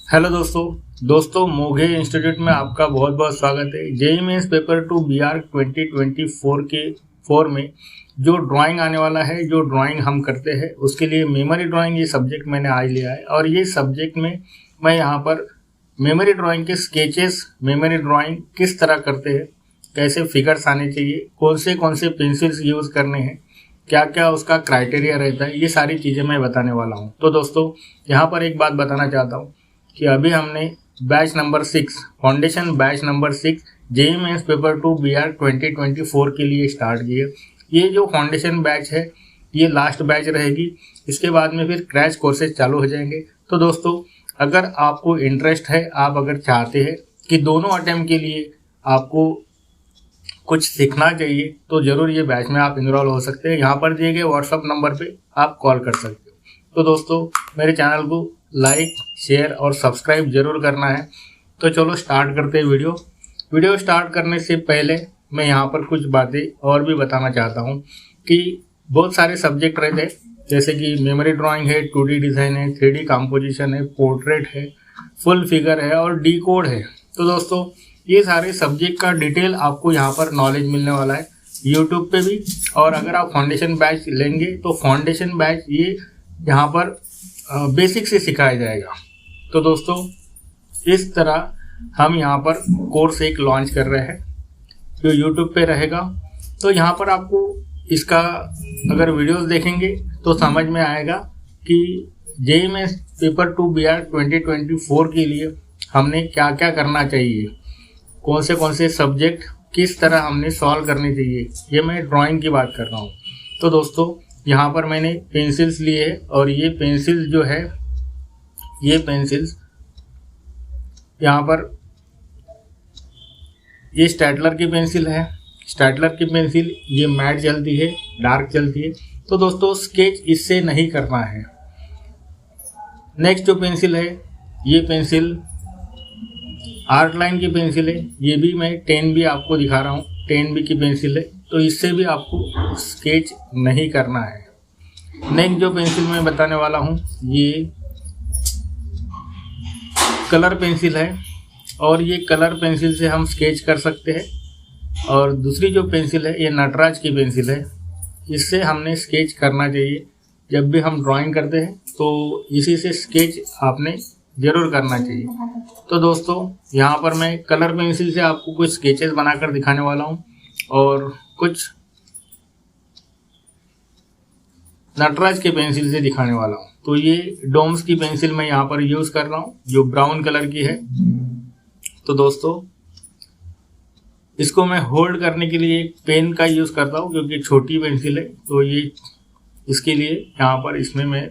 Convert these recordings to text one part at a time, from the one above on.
Hello दोस्तों Moghe institute में आपका बहुत बहुत स्वागत है। जेईई मेंस पेपर 2 बीआर 2024 के 4 में जो ड्राइंग आने वाला है, जो ड्राइंग हम करते हैं उसके लिए मेमोरी ड्राइंग ये सब्जेक्ट मैंने आज लिया है। और ये सब्जेक्ट में मैं यहाँ पर मेमोरी ड्राइंग के स्केचेस, मेमोरी ड्राइंग किस तरह करते हैं, कैसे फिगर्स आने चाहिए, कौन से पेंसिल्स यूज़ करने हैं, क्या क्या उसका क्राइटेरिया रहता है, ये सारी चीज़ें मैं बताने वाला हूँ। तो दोस्तों यहाँ पर एक बात बताना चाहता हूँ कि अभी हमने batch number 6 foundation batch number 6 JEE mains paper 2 BR 2024 के लिए स्टार्ट किए। ये जो फाउंडेशन बैच है ये लास्ट बैच रहेगी, इसके बाद में फिर क्रैश कोर्सेज चालू हो जाएंगे। तो दोस्तों अगर आपको इंटरेस्ट है, आप अगर चाहते हैं कि दोनों अटेम्प्ट के लिए आपको कुछ सीखना चाहिए तो ज़रूर ये बैच में आप इनरोल हो सकते हैं। यहाँ पर दिए गए व्हाट्सअप नंबर पे आप कॉल कर सकते हो। तो दोस्तों मेरे चैनल को लाइक, शेयर और सब्सक्राइब जरूर करना है। तो चलो स्टार्ट करते हैं वीडियो स्टार्ट करने से पहले मैं यहाँ पर कुछ बातें और भी बताना चाहता हूँ कि बहुत सारे सब्जेक्ट रहते हैं, जैसे कि मेमोरी ड्राइंग है, 2D डिज़ाइन है, 3D कंपोजिशन है, पोर्ट्रेट है, फुल फिगर है और डी कोड है। तो दोस्तों ये सारे सब्जेक्ट का डिटेल आपको यहाँ पर नॉलेज मिलने वाला है यूट्यूब पे भी। और अगर आप फाउंडेशन बैच लेंगे तो फाउंडेशन बैच ये यहाँ पर बेसिक से सिखाया जाएगा। तो दोस्तों इस तरह हम यहाँ पर कोर्स एक लॉन्च कर रहे हैं जो यूट्यूब पे रहेगा। तो यहाँ पर आपको इसका अगर वीडियोस देखेंगे तो समझ में आएगा कि जेईई मेंस पेपर 2 बीआर 2024 के लिए हमने क्या क्या करना चाहिए, कौन से सब्जेक्ट किस तरह हमने सॉल्व करने चाहिए। ये मैं ड्राइंग की बात कर रहा हूँ। तो दोस्तों यहाँ पर मैंने पेंसिल्स लिए है और ये पेंसिल्स जो है, ये पेंसिल्स यहाँ पर ये स्टेडलर की पेंसिल है। स्टेडलर की पेंसिल ये मैट चलती है, डार्क चलती है। तो दोस्तों स्केच इससे नहीं करना है। नेक्स्ट जो पेंसिल है ये पेंसिल आर्ट लाइन की पेंसिल है। ये भी मैं 10B आपको दिखा रहा हूँ, 10B की पेंसिल है। तो इससे भी आपको स्केच नहीं करना है। नेक्स्ट जो पेंसिल मैं बताने वाला हूँ ये कलर पेंसिल है और ये कलर पेंसिल से हम स्केच कर सकते हैं। और दूसरी जो पेंसिल है ये नटराज की पेंसिल है, इससे हमने स्केच करना चाहिए। जब भी हम ड्राइंग करते हैं तो इसी से स्केच आपने ज़रूर करना चाहिए। तो दोस्तों यहाँ पर मैं कलर पेंसिल से आपको कुछ स्केचेस बनाकर दिखाने वाला हूँ और कुछ नटराज के पेंसिल से दिखाने वाला हूँ। तो ये डोम्स की पेंसिल मैं यहाँ पर यूज़ कर रहा हूँ जो ब्राउन कलर की है। तो दोस्तों इसको मैं होल्ड करने के लिए एक पेन का यूज़ करता हूँ क्योंकि छोटी पेंसिल है। तो ये इसके लिए यहाँ पर इसमें मैं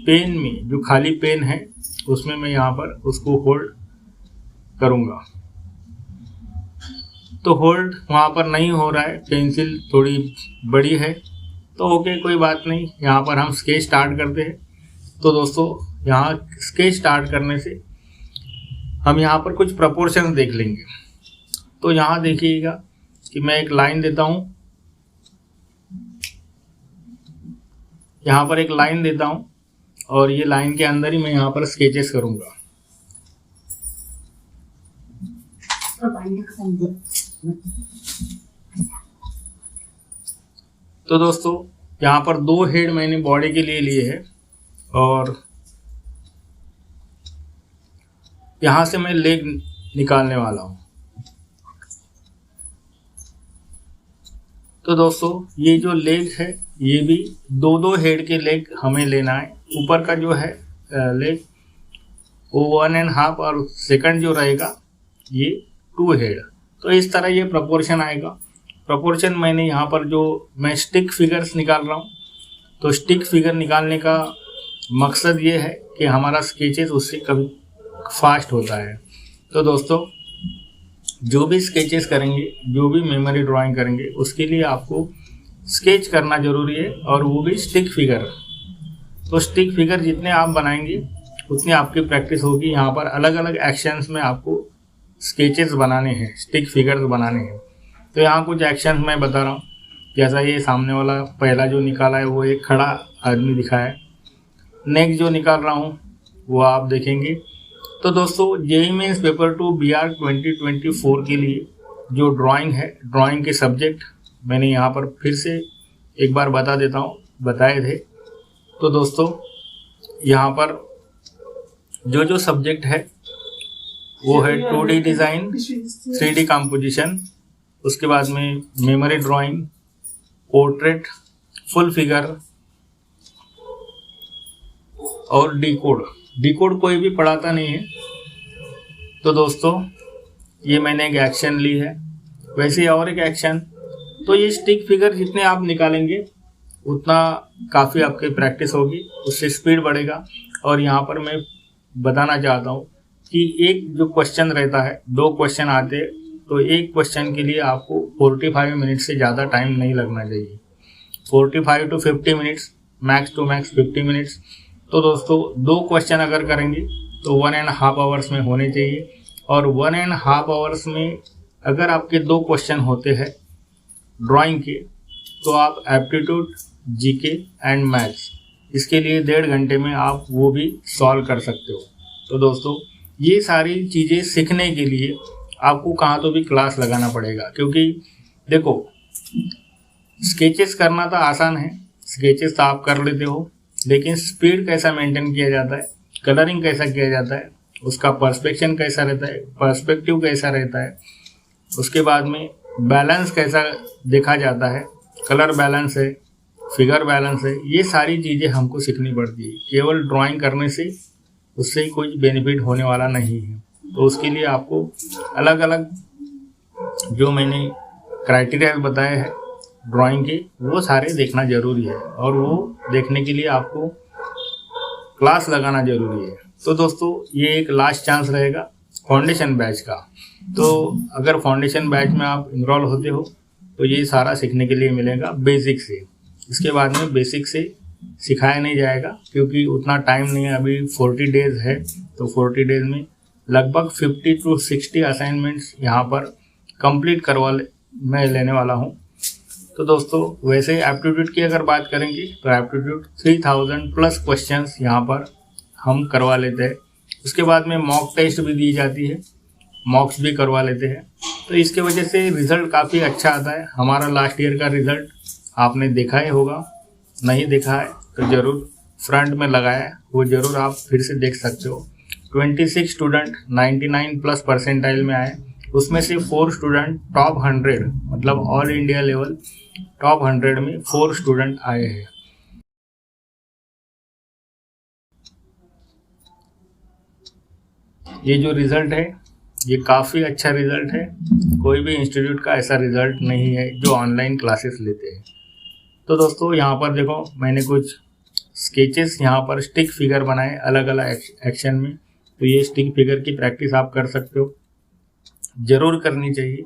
पेन में जो खाली पेन है उसमें मैं यहाँ पर उसको होल्ड करूँगा। तो होल्ड वहाँ पर नहीं हो रहा है, पेंसिल थोड़ी बड़ी है। तो ओके, कोई बात नहीं, यहाँ पर हम स्केच स्टार्ट करते हैं। तो दोस्तों यहाँ स्केच स्टार्ट करने से हम यहाँ पर कुछ प्रपोर्शन देख लेंगे। तो यहाँ देखिएगा कि मैं एक लाइन देता हूँ, यहाँ पर एक लाइन देता हूँ और ये लाइन के अंदर ही मैं यहाँ पर स्केचेस करूँगा। तो दोस्तों यहाँ पर 2 हेड मैंने बॉडी के लिए है और यहाँ से मैं लेग निकालने वाला हूँ। तो दोस्तों ये जो लेग है ये भी 2 हेड के लेग हमें लेना है। ऊपर का जो है लेग वो 1.5 और सेकंड जो रहेगा ये 2 हेड। तो इस तरह ये प्रोपोर्शन आएगा। प्रोपोर्शन मैंने यहाँ पर जो मैं स्टिक फिगर्स निकाल रहा हूँ, तो स्टिक फिगर निकालने का मकसद ये है कि हमारा स्केचेस उससे कभी फास्ट होता है। तो दोस्तों जो भी स्केचेस करेंगे, जो भी मेमोरी ड्राइंग करेंगे, उसके लिए आपको स्केच करना ज़रूरी है और वो भी स्टिक फिगर। तो स्टिक फिगर जितने आप बनाएंगे उतनी आपकी प्रैक्टिस होगी। यहाँ पर अलग अलग एक्शंस में आपको स्केचेस बनाने हैं, स्टिक फिगर्स बनाने हैं। तो यहाँ कुछ एक्शंस मैं बता रहा हूँ। जैसा ये सामने वाला पहला जो निकाला है वो एक खड़ा आदमी दिखा है। नेक्स्ट जो निकाल रहा हूँ वो आप देखेंगे तो दोस्तों जेईई मेंस पेपर 2 BR 2024 के लिए जो ड्राइंग है, ड्राइंग के सब्जेक्ट मैंने यहाँ पर फिर से एक बार बता देता हूँ, बताए थे। तो दोस्तों यहाँ पर जो जो सब्जेक्ट है वो है 2D डिज़ाइन, 3D कंपोजिशन, उसके बाद में memory drawing, portrait, full figure और डिकोड कोई भी पढ़ाता नहीं है। तो दोस्तों ये मैंने एक एक्शन ली है, वैसे और एक एक्शन। तो ये स्टिक फिगर जितने आप निकालेंगे उतना काफ़ी आपकी प्रैक्टिस होगी, उससे स्पीड बढ़ेगा। और यहाँ पर मैं बताना चाहता हूँ कि एक जो क्वेश्चन रहता है, 2 क्वेश्चन आते हैं, तो एक क्वेश्चन के लिए आपको 45 मिनट से ज़्यादा टाइम नहीं लगना चाहिए। 45 to 50 minutes, max to max 50 minutes. तो दोस्तों 2 क्वेश्चन अगर करेंगे तो 1.5 आवर्स में होने चाहिए। और 1.5 आवर्स में अगर आपके 2 क्वेश्चन होते हैं ड्राइंग के, तो आप एप्टीट्यूड, जीके एंड मैथ्स, इसके लिए 1.5 घंटे में आप वो भी सॉल्व कर सकते हो। तो दोस्तों ये सारी चीज़ें सीखने के लिए आपको कहाँ तो भी क्लास लगाना पड़ेगा, क्योंकि देखो स्केचेस करना तो आसान है, स्केचेस तो आप कर लेते हो, लेकिन स्पीड कैसा मेंटेन किया जाता है, कलरिंग कैसा किया जाता है, उसका पर्सपेक्शन कैसा रहता है, पर्सपेक्टिव कैसा रहता है, उसके बाद में बैलेंस कैसा देखा जाता है, कलर बैलेंस है, फिगर बैलेंस है, ये सारी चीज़ें हमको सीखनी पड़ती है। केवल ड्राइंग करने से उससे कोई बेनिफिट होने वाला नहीं है। तो उसके लिए आपको अलग अलग जो मैंने क्राइटेरिया बताए हैं ड्राइंग के, वो सारे देखना ज़रूरी है, और वो देखने के लिए आपको क्लास लगाना ज़रूरी है। तो दोस्तों ये एक लास्ट चांस रहेगा फाउंडेशन बैच का। तो अगर फाउंडेशन बैच में आप इनरोल होते हो तो ये सारा सीखने के लिए मिलेगा बेसिक से। इसके बाद में बेसिक से सिखाया नहीं जाएगा, क्योंकि उतना टाइम नहीं है, अभी 40 डेज़ है। तो 40 डेज़ में लगभग 50 to 60 असाइनमेंट्स यहाँ पर कंप्लीट मैं लेने वाला हूँ। तो दोस्तों वैसे एप्टीट्यूड की अगर बात करेंगे तो एप्टीट्यूड 3000 प्लस क्वेश्चंस यहाँ पर हम करवा लेते हैं। उसके बाद में मॉक टेस्ट भी दी जाती है, मॉक्स भी करवा लेते हैं। तो इसके वजह से रिज़ल्ट काफ़ी अच्छा आता है। हमारा लास्ट ईयर का रिज़ल्ट आपने देखा ही होगा, नहीं देखा है तो ज़रूर फ्रंट में लगाया है, वो ज़रूर आप फिर से देख सकते हो। 26 स्टूडेंट 99 प्लस परसेंटाइल में आए, उसमें से 4 स्टूडेंट टॉप 100, मतलब ऑल इंडिया लेवल टॉप 100 में 4 स्टूडेंट आए हैं। ये जो रिज़ल्ट है ये काफ़ी अच्छा रिज़ल्ट है। कोई भी इंस्टीट्यूट का ऐसा रिज़ल्ट नहीं है जो ऑनलाइन क्लासेस लेते हैं। तो दोस्तों यहाँ पर देखो मैंने कुछ स्केचेस यहाँ पर स्टिक फिगर बनाए अलग अलग एक्शन में। तो ये स्टिक फिगर की प्रैक्टिस आप कर सकते हो, ज़रूर करनी चाहिए।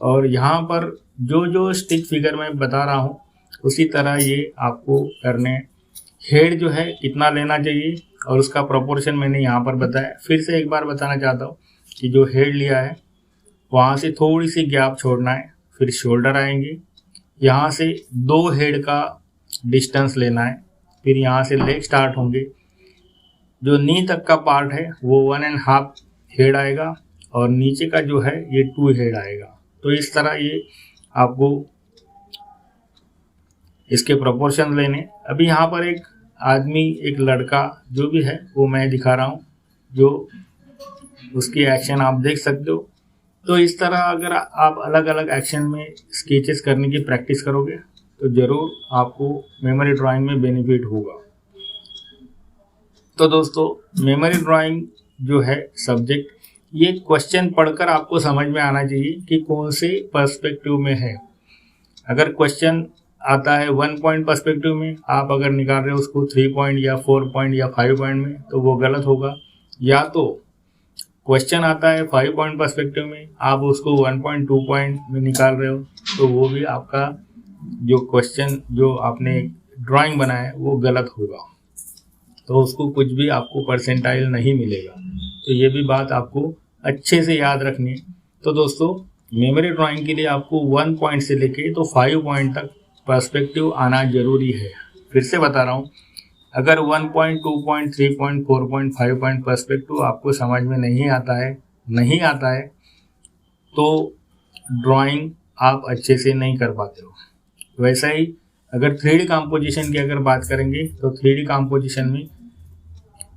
और यहाँ पर जो जो स्टिक फिगर मैं बता रहा हूँ उसी तरह ये आपको करने। हेड जो है कितना लेना चाहिए और उसका प्रोपोर्शन मैंने यहाँ पर बताया। फिर से एक बार बताना चाहता हूँ कि जो हेड लिया है वहाँ से थोड़ी सी गैप छोड़ना है, फिर शोल्डर आएंगे, यहाँ से 2 हेड का डिस्टेंस लेना है, फिर यहाँ से लेग स्टार्ट होंगे, जो नी तक का पार्ट है वो 1.5 हेड आएगा और नीचे का जो है ये 2 हेड आएगा। तो इस तरह ये आपको इसके प्रोपोर्शन लेने। अभी यहाँ पर एक आदमी, एक लड़का जो भी है वो मैं दिखा रहा हूँ, जो उसकी एक्शन आप देख सकते हो। तो इस तरह अगर आप अलग अलग एक्शन में स्केचेस करने की प्रैक्टिस करोगे तो ज़रूर आपको मेमोरी ड्राइंग में बेनिफिट होगा। तो दोस्तों मेमोरी ड्राइंग जो है सब्जेक्ट, ये क्वेश्चन पढ़कर आपको समझ में आना चाहिए कि कौन से पर्सपेक्टिव में है। अगर क्वेश्चन आता है 1 पॉइंट पर्सपेक्टिव में, आप अगर निकाल रहे हो उसको 3 पॉइंट या 4 पॉइंट या 5 पॉइंट में, तो वो गलत होगा। या तो क्वेश्चन आता है 5 पॉइंट पर्सपेक्टिव में, आप उसको 1.2 पॉइंट में निकाल रहे हो, तो वो भी आपका जो क्वेश्चन जो आपने ड्राइंग बनाया है वो गलत होगा, तो उसको कुछ भी आपको परसेंटाइल नहीं मिलेगा। तो ये भी बात आपको अच्छे से याद रखनी है। तो दोस्तों मेमोरी ड्राइंग के लिए आपको 1 पॉइंट से लेके तो 5 पॉइंट तक पर्सपेक्टिव आना जरूरी है। फिर से बता रहा हूँ, अगर 1 point, 2 point, 3 point, 4 point, 5 point perspective आपको समझ में नहीं आता है तो ड्राइंग आप अच्छे से नहीं कर पाते हो। वैसा ही अगर 3D कंपोजिशन की अगर बात करेंगे तो 3D कंपोजिशन में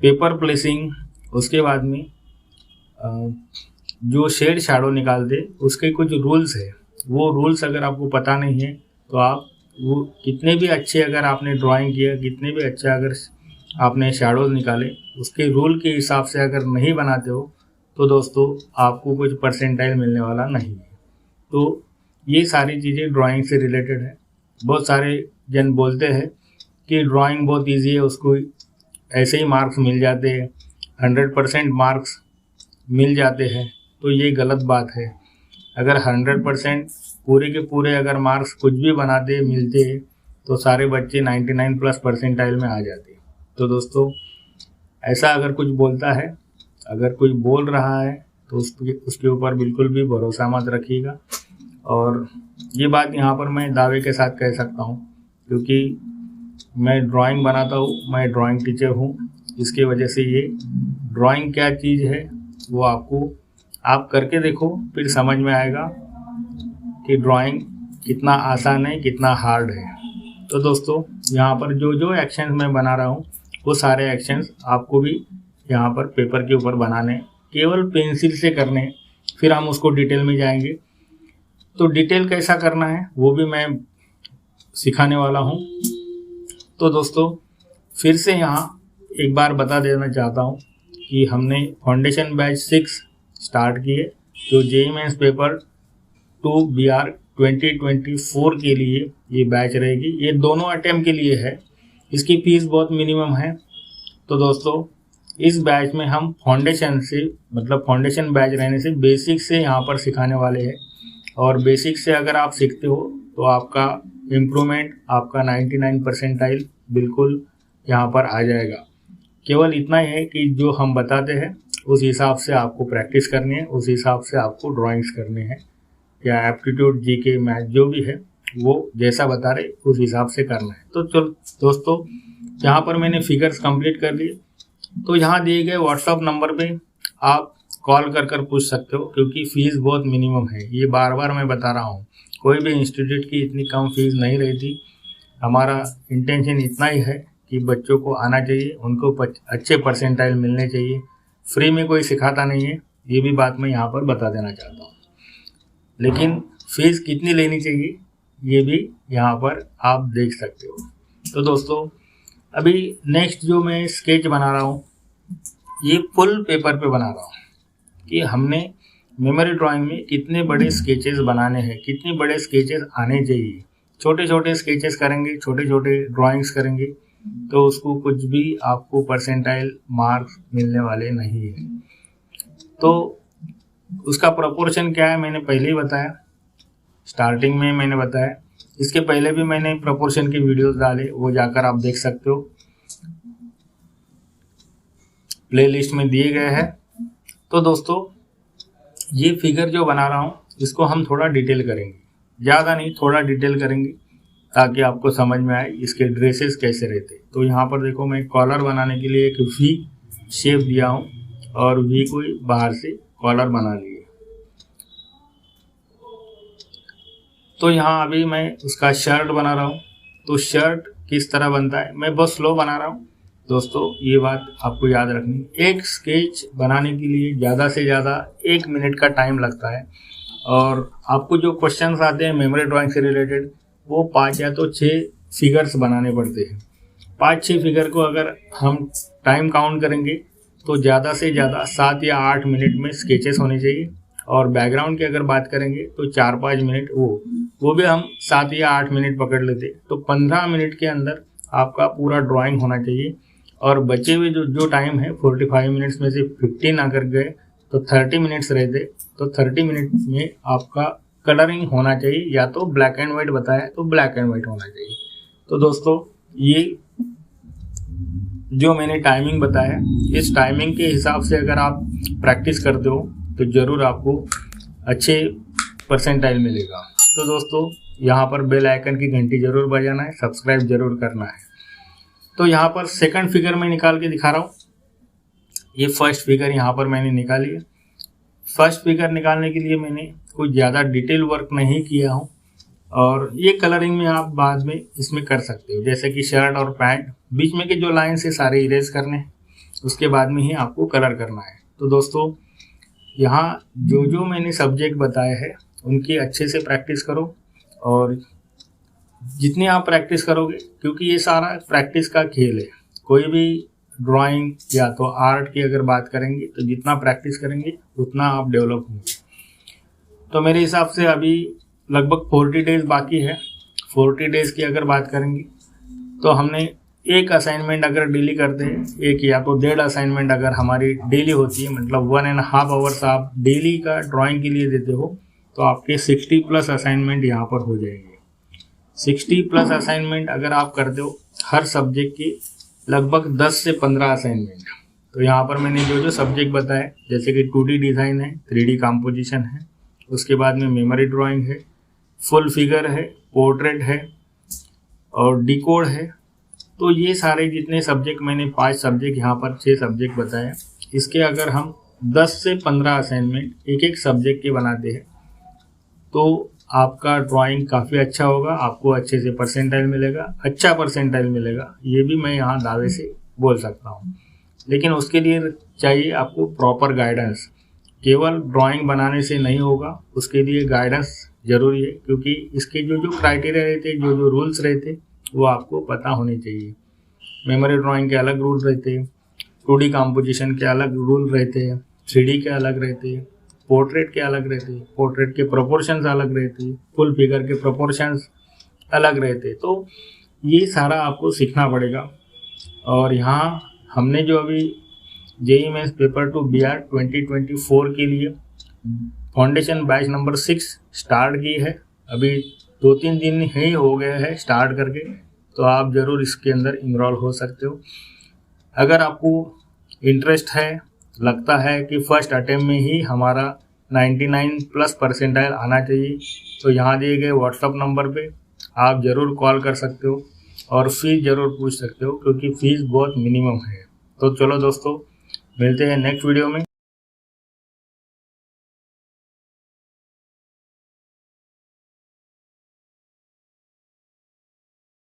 पेपर प्लेसिंग, उसके बाद में जो शेड शैडो निकालते उसके कुछ रूल्स है। वो रूल्स अगर आपको पता नहीं है तो आप वो कितने भी अच्छे अगर आपने ड्राइंग किया, कितने भी अच्छे अगर आपने शैडोज निकाले, उसके रूल के हिसाब से अगर नहीं बनाते हो तो दोस्तों आपको कुछ परसेंटाइल मिलने वाला नहीं है। तो ये सारी चीज़ें ड्राइंग से रिलेटेड है। बहुत सारे जन बोलते हैं कि ड्राइंग बहुत इजी है, उसको ऐसे ही मार्क्स मिल जाते हैं, 100% मार्क्स मिल जाते हैं, तो ये गलत बात है। अगर 100% पूरे के पूरे अगर मार्क्स कुछ भी बनाते मिलते तो सारे बच्चे 99+ परसेंटाइल में आ जाते। तो दोस्तों ऐसा अगर कुछ बोलता है, अगर कोई बोल रहा है तो उसके ऊपर बिल्कुल भी भरोसा मत रखिएगा। और ये बात यहाँ पर मैं दावे के साथ कह सकता हूँ क्योंकि मैं ड्राइंग बनाता हूँ, मैं ड्राइंग टीचर हूँ। इसके वजह से ये ड्राइंग क्या चीज़ है वो आप करके देखो, फिर समझ में आएगा कि ड्राइंग कितना आसान है, कितना हार्ड है। तो दोस्तों यहाँ पर जो एक्शंस मैं बना रहा हूँ वो सारे एक्शंस आपको भी यहाँ पर पेपर के ऊपर बनाने, केवल पेंसिल से करने। फिर हम उसको डिटेल में जाएंगे, तो डिटेल कैसा करना है वो भी मैं सिखाने वाला हूँ। तो दोस्तों फिर से यहाँ एक बार बता देना चाहता हूँ कि हमने फाउंडेशन बैच 6 स्टार्ट किए, जो जेईई मेंस पेपर 2 BR 2024 के लिए ये बैच रहेगी। ये दोनों अटेम्प्ट के लिए है, इसकी फीस बहुत मिनिमम है। तो दोस्तों इस बैच में हम फाउंडेशन से, मतलब फाउंडेशन बैच रहने से बेसिक से यहाँ पर सिखाने वाले हैं। और बेसिक से अगर आप सीखते हो तो आपका इम्प्रूवमेंट, आपका 99 परसेंटाइल बिल्कुल यहाँ पर आ जाएगा। केवल इतना ही है कि जो हम बताते हैं उस हिसाब से आपको प्रैक्टिस करनी है, उस हिसाब से आपको ड्राइंग्स करने हैं, या एप्टीट्यूड, जीके, मैथ जो भी है वो जैसा बता रहे उस हिसाब से करना है। तो चलो दोस्तों यहाँ पर मैंने फिगर्स कंप्लीट कर लिए। तो यहाँ दिए गए व्हाट्सअप नंबर पे आप कॉल कर पूछ सकते हो, क्योंकि फ़ीस बहुत मिनिमम है। ये बार बार मैं बता रहा हूँ, कोई भी इंस्टीट्यूट की इतनी कम फीस नहीं रहती। हमारा इंटेंशन इतना ही है कि बच्चों को आना चाहिए, उनको अच्छे परसेंटाइल मिलने चाहिए। फ्री में कोई सिखाता नहीं है, ये भी बात मैं यहाँ पर बता देना चाहता हूँ। लेकिन फ़ीस कितनी लेनी चाहिए ये भी यहाँ पर आप देख सकते हो। तो दोस्तों अभी नेक्स्ट जो मैं स्केच बना रहा हूँ ये फुल पेपर पे बना रहा हूँ कि हमने मेमोरी ड्राइंग में कितने बड़े स्केचेस बनाने हैं, कितने बड़े स्केचेस आने चाहिए। छोटे छोटे स्केचेस करेंगे, छोटे छोटे ड्राइंग्स करेंगे तो उसको कुछ भी आपको परसेंटाइल मार्क्स मिलने वाले नहीं है। तो उसका प्रोपोर्शन क्या है मैंने पहले ही बताया, स्टार्टिंग में मैंने बताया। इसके पहले भी मैंने प्रोपोर्शन के वीडियोस डाले, वो जाकर आप देख सकते हो, प्लेलिस्ट में दिए गए हैं। तो दोस्तों ये फिगर जो बना रहा हूँ इसको हम थोड़ा डिटेल करेंगे, ज़्यादा नहीं थोड़ा डिटेल करेंगे ताकि आपको समझ में आए इसके ड्रेसेस कैसे रहते। तो यहाँ पर देखो मैं कॉलर बनाने के लिए एक वी शेप दिया हूँ और वी को बाहर से कॉलर बना लिए। तो यहाँ अभी मैं उसका शर्ट बना रहा हूँ। तो शर्ट किस तरह बनता है मैं बहुत स्लो बना रहा हूँ दोस्तों, ये बात आपको याद रखनी। एक स्केच बनाने के लिए ज़्यादा से ज़्यादा 1 मिनट का टाइम लगता है। और आपको जो क्वेश्चंस आते हैं मेमोरी ड्राइंग से रिलेटेड वो 5 या तो 6 फिगर्स बनाने पड़ते हैं। 5-6 फिगर को अगर हम टाइम काउंट करेंगे तो ज़्यादा से ज़्यादा 7 या 8 मिनट में स्केचेस होने चाहिए। और बैकग्राउंड की अगर बात करेंगे तो 4-5 मिनट, वो भी हम 7 या 8 मिनट पकड़ लेते। तो 15 मिनट के अंदर आपका पूरा ड्राइंग होना चाहिए। और बचे हुए जो टाइम है 45 मिनट्स में से 15 अगर गए तो 30 मिनट्स रहते। तो 30 मिनट में आपका कलरिंग होना चाहिए, या तो ब्लैक एंड वाइट बताया तो ब्लैक एंड वाइट होना चाहिए। तो दोस्तों ये जो मैंने टाइमिंग बताया, इस टाइमिंग के हिसाब से अगर आप प्रैक्टिस करते हो तो ज़रूर आपको अच्छे परसेंटाइल मिलेगा। तो दोस्तों यहाँ पर बेल आइकन की घंटी ज़रूर बजाना है, सब्सक्राइब ज़रूर करना है। तो यहाँ पर सेकंड फिगर में निकाल के दिखा रहा हूँ। ये फर्स्ट फिगर यहाँ पर मैंने निकाली है। फर्स्ट फिगर निकालने के लिए मैंने कोई ज़्यादा डिटेल वर्क नहीं किया हूँ, और ये कलरिंग में आप बाद में इसमें कर सकते हो, जैसे कि शर्ट और पैंट बीच में के जो लाइन से सारे इरेज करने हैं, उसके बाद में ही आपको कलर करना है। तो दोस्तों यहाँ जो जो मैंने सब्जेक्ट बताए हैं उनकी अच्छे से प्रैक्टिस करो, और जितनी आप प्रैक्टिस करोगे, क्योंकि ये सारा प्रैक्टिस का खेल है। कोई भी ड्राइंग या तो आर्ट की अगर बात करेंगे तो जितना प्रैक्टिस करेंगे उतना आप डेवलप होंगे। तो मेरे हिसाब से अभी लगभग 40 डेज बाकी है। 40 डेज की अगर बात करेंगे तो हमने एक असाइनमेंट अगर डेली करते हैं, एक या तो 1.5 असाइनमेंट अगर हमारी डेली होती है, मतलब 1.5 आवर्स आप डेली का ड्राइंग के लिए देते हो, तो आपके 60+ असाइनमेंट यहाँ पर हो जाएंगे। 60+ असाइनमेंट अगर आप करते हो हर सब्जेक्ट की, लगभग 10 से 15 असाइनमेंट। तो यहाँ पर मैंने जो जो सब्जेक्ट बताए, जैसे कि 2D डिज़ाइन है, 3D कंपोजिशन है, उसके बाद में मेमोरी ड्राइंग है, फुल फिगर है, पोर्ट्रेट है और डिकोड है। तो ये सारे जितने सब्जेक्ट मैंने 5 सब्जेक्ट यहाँ पर 6 सब्जेक्ट बताए, इसके अगर हम 10 से 15 असाइनमेंट एक एक सब्जेक्ट के बनाते हैं तो आपका ड्राइंग काफ़ी अच्छा होगा, आपको अच्छे से परसेंटाइल मिलेगा, अच्छा परसेंटाइल मिलेगा, ये भी मैं यहाँ दावे से बोल सकता हूँ। लेकिन उसके लिए चाहिए आपको प्रॉपर गाइडेंस। केवल ड्राइंग बनाने से नहीं होगा, उसके लिए गाइडेंस ज़रूरी है, क्योंकि इसके जो जो क्राइटेरिया रहते, जो जो रूल्स रहते, वो आपको पता होने चाहिए। मेमोरी ड्राइंग के अलग रूल रहते हैं, 2D कंपोजिशन के अलग रूल रहते हैं, 3D के अलग रहते हैं, पोर्ट्रेट के अलग रहते हैं, पोर्ट्रेट के प्रोपोर्शंस अलग रहते हैं, फुल फिगर के प्रोपोर्शंस अलग रहते हैं। तो ये सारा आपको सीखना पड़ेगा। और यहाँ हमने जो अभी JEE मेंस पेपर 2 BR 2024 के लिए फाउंडेशन बैच नंबर 6 स्टार्ट की है। अभी 2-3 दिन ही हो गए हैं स्टार्ट करके, तो आप ज़रूर इसके अंदर इनरोल हो सकते हो। अगर आपको इंटरेस्ट है, लगता है कि फर्स्ट अटेम्प्ट में ही हमारा 99+ परसेंटाइल आना चाहिए, तो यहाँ दिए गए व्हाट्सअप नंबर पे आप ज़रूर कॉल कर सकते हो और फीस ज़रूर पूछ सकते हो, क्योंकि फ़ीस बहुत मिनिमम है। तो चलो दोस्तों, मिलते हैं नेक्स्ट वीडियो में।